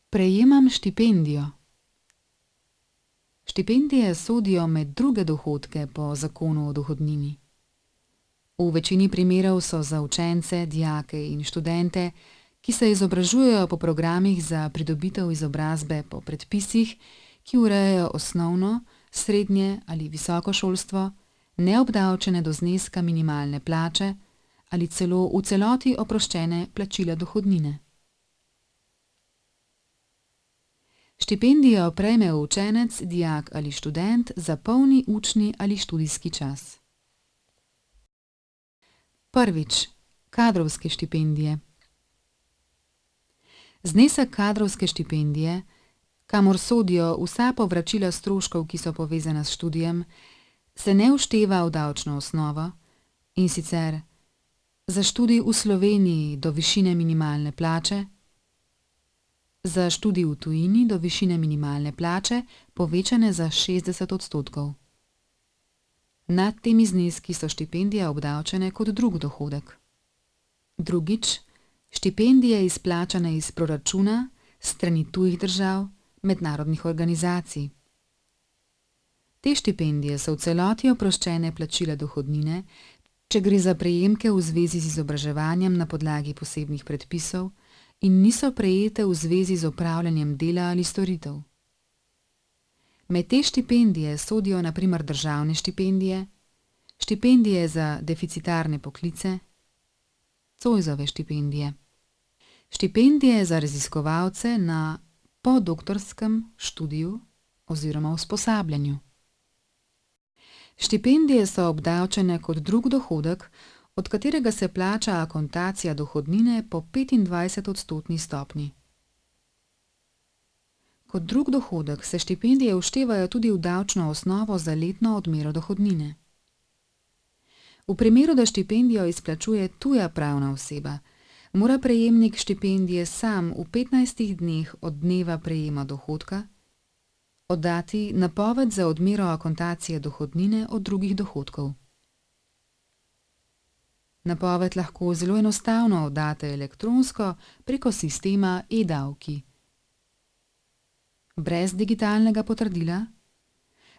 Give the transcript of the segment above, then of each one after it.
Prejemam štipendijo. Štipendije sodijo med druge dohodke po zakonu o dohodnini. V večini primerov so za učence, dijake in študente, ki se izobražujejo po programih za pridobitev izobrazbe po predpisih, ki urejajo osnovno, srednje ali visoko šolstvo, neobdavčene do zneska minimalne plače ali celo v celoti oproščene plačila dohodnine. Štipendijo prejme učenec, dijak ali študent za polni učni ali študijski čas. Prvič, kadrovske štipendije. Znesek kadrovske štipendije, kamor sodijo vsa povračila stroškov, ki so povezana s študijem, se ne všteva v davčno osnovo, in sicer za študij v Sloveniji do višine minimalne plače, za študij v tujini do višine minimalne plače, povečane za 60%. Nad temi zneski so štipendije obdavčene kot drug dohodek. Drugič, štipendije izplačane iz proračuna, s strani tujih držav, mednarodnih organizacij. Te štipendije so v celoti oproščene plačila dohodnine, če gre za prejemke v zvezi z izobraževanjem na podlagi posebnih predpisov in niso prejete v zvezi z opravljanjem dela ali storitev. Med te štipendije sodijo na primer državne štipendije, štipendije za deficitarne poklice, Zoisove štipendije, štipendije za raziskovalce na podoktorskem študiju oziroma usposabljanju. Štipendije so obdavčene kot drug dohodek, od katerega se plača akontacija dohodnine po 25% stopnji. Kot drug dohodek se štipendije vštevajo tudi v davčno osnovo za letno odmero dohodnine. V primeru, da štipendijo izplačuje tuja pravna oseba, mora prejemnik štipendije sam v 15 dneh od dneva prejema dohodka oddati napoved za odmero akontacije dohodnine od drugih dohodkov. Napoved lahko zelo enostavno oddate elektronsko preko sistema e-davki. Brez digitalnega potrdila,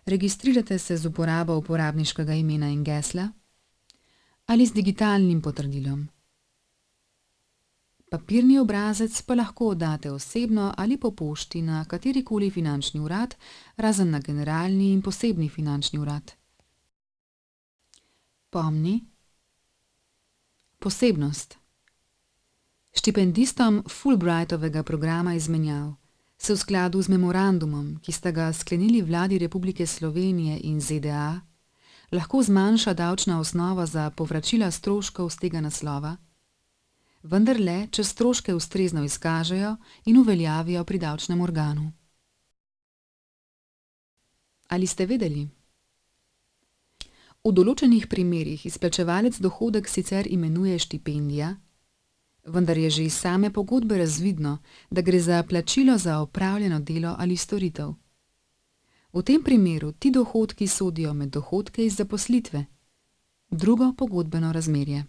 registrirate se z uporabo uporabniškega imena in gesla ali z digitalnim potrdilom. Papirni obrazec pa lahko oddate osebno ali po pošti na katerikoli finančni urad, razen na generalni in posebni finančni urad. Pomni. Posebnost. Štipendistom Fulbrightovega programa izmenjav se v skladu z memorandumom, ki sta ga sklenili vladi Republike Slovenije in ZDA, lahko zmanjša davčna osnova za povračila stroškov z tega naslova, vendar le, če stroške ustrezno izkažejo in uveljavijo pri davčnem organu. Ali ste vedeli? V določenih primerih izplačevalec dohodek sicer imenuje štipendija, vendar je že iz same pogodbe razvidno, da gre za plačilo za opravljeno delo ali storitev. V tem primeru ti dohodki sodijo med dohodke iz zaposlitve, drugo pogodbeno razmerje.